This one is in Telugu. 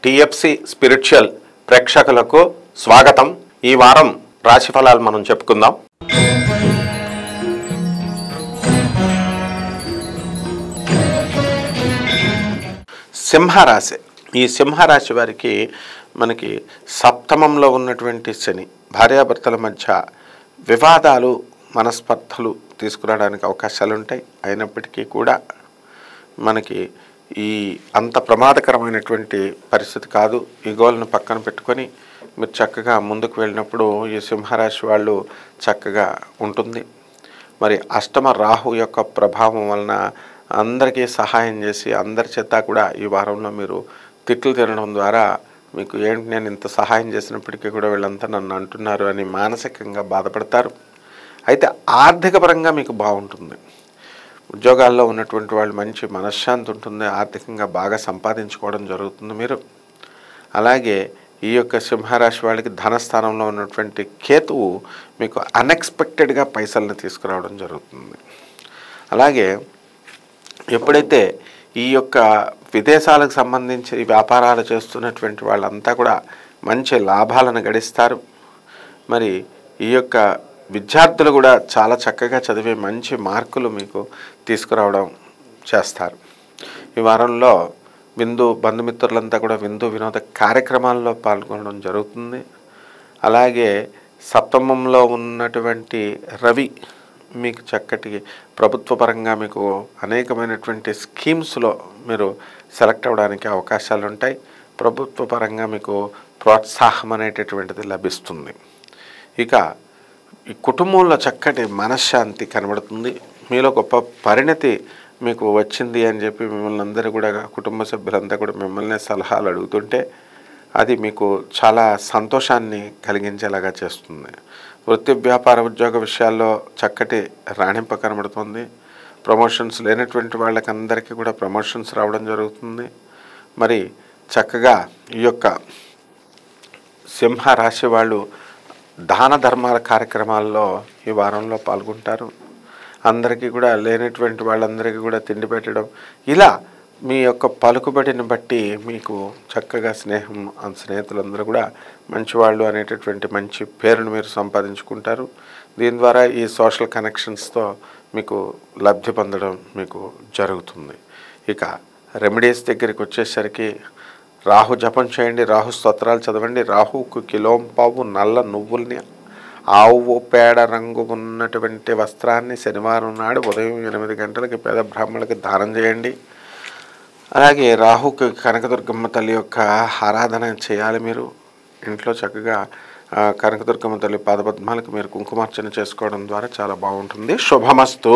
టిఎఫ్సి స్పిరిచువల్ ప్రేక్షకులకు స్వాగతం. ఈ వారం రాశి ఫలాలు మనం చెప్పుకుందాం. సింహరాశి. ఈ సింహరాశి వారికి మనకి సప్తమంలో ఉన్నటువంటి శని భార్యాభర్తల మధ్య వివాదాలు మనస్పర్ధలు తీసుకురావడానికి అవకాశాలు ఉంటాయి. అయినప్పటికీ కూడా మనకి ఈ అంత ప్రమాదకరమైనటువంటి పరిస్థితి కాదు. ఈ గోల్ని పక్కన పెట్టుకొని మీరు చక్కగా ముందుకు వెళ్ళినప్పుడు ఈ సింహరాశి వాళ్ళు చక్కగా ఉంటుంది. మరి అష్టమ రాహు యొక్క ప్రభావం వలన అందరికీ సహాయం చేసి అందరి చేత కూడా ఈ వారంలో మీరు తిట్లు తినడం ద్వారా మీకు ఏంటి నేను ఇంత సహాయం చేసినప్పటికీ కూడా వీళ్ళంతా నన్ను అంటున్నారు అని మానసికంగా బాధపడతారు. అయితే ఆర్థిక పరంగా మీకు బాగుంటుంది. ఉద్యోగాల్లో ఉన్నటువంటి వాళ్ళు మంచి మనశ్శాంతి ఉంటుంది. ఆర్థికంగా బాగా సంపాదించుకోవడం జరుగుతుంది మీరు. అలాగే ఈ యొక్క సింహరాశి వాళ్ళకి ధనస్థానంలో ఉన్నటువంటి కేతువు మీకు అన్ఎక్స్పెక్టెడ్గా పైసలను తీసుకురావడం జరుగుతుంది. అలాగే ఎప్పుడైతే ఈ యొక్క విదేశాలకు సంబంధించి వ్యాపారాలు చేస్తున్నటువంటి వాళ్ళంతా కూడా మంచి లాభాలను గడిస్తారు. మరి ఈ యొక్క విద్యార్థులు కూడా చాలా చక్కగా చదివే మంచి మార్కులు మీకు తీసుకురావడం చేస్తారు. ఈ వారంలో బంధుమిత్రులంతా కూడా వినోద కార్యక్రమాల్లో పాల్గొనడం జరుగుతుంది. అలాగే సప్తమంలో ఉన్నటువంటి రవి మీకు చక్కటి ప్రభుత్వ పరంగా మీకు అనేకమైనటువంటి స్కీమ్స్లో మీరు సెలెక్ట్ అవ్వడానికి అవకాశాలు ఉంటాయి. ప్రభుత్వ పరంగా మీకు ప్రోత్సాహం అనేటటువంటిది లభిస్తుంది. ఇక ఈ కుటుంబంలో చక్కటి మనశ్శాంతి కనబడుతుంది. మీలో గొప్ప పరిణతి మీకు వచ్చింది అని చెప్పి మిమ్మల్ని అందరూ కూడా కుటుంబ సభ్యులంతా కూడా మిమ్మల్ని సలహాలు అడుగుతుంటే అది మీకు చాలా సంతోషాన్ని కలిగించేలాగా చేస్తుంది. వృత్తి వ్యాపార ఉద్యోగ విషయాల్లో చక్కటి రాణింప కనబడుతుంది. ప్రమోషన్స్ లేనటువంటి వాళ్ళకందరికీ కూడా ప్రమోషన్స్ రావడం జరుగుతుంది. మరి చక్కగా ఈ యొక్క సింహరాశి వాళ్ళు దాన ధర్మాల కార్యక్రమాల్లో ఈ వారంలో పాల్గొంటారు. అందరికీ కూడా లేనటువంటి వాళ్ళందరికీ కూడా తిండి పెట్టడం, ఇలా మీ యొక్క పలుకుబడిని బట్టి మీకు చక్కగా స్నేహితులందరూ కూడా మంచివాళ్ళు అనేటటువంటి మంచి పేరును మీరు సంపాదించుకుంటారు. దీని ద్వారా ఈ సోషల్ కనెక్షన్స్తో మీకు లబ్ధి పొందడం మీకు జరుగుతుంది. ఇక రెమెడీస్ దగ్గరికి వచ్చేసరికి రాహు జపం చేయండి, రాహు స్తోత్రాలు చదవండి. రాహుకు కిలోంపావు నల్ల నువ్వుల్ని ఆవు పేడ రంగు ఉన్నటువంటి వస్త్రాన్ని శనివారం నాడు ఉదయం 8 గంటలకి పేద బ్రాహ్మణులకి దానం చేయండి. అలాగే రాహుకి కనకదుర్గమ్మ తల్లి యొక్క ఆరాధన చేయాలి. మీరు ఇంట్లో చక్కగా కనకదుర్గమ్మ తల్లి పాదపద్మాలకు మీరు కుంకుమార్చన చేసుకోవడం ద్వారా చాలా బాగుంటుంది. శుభమస్తు.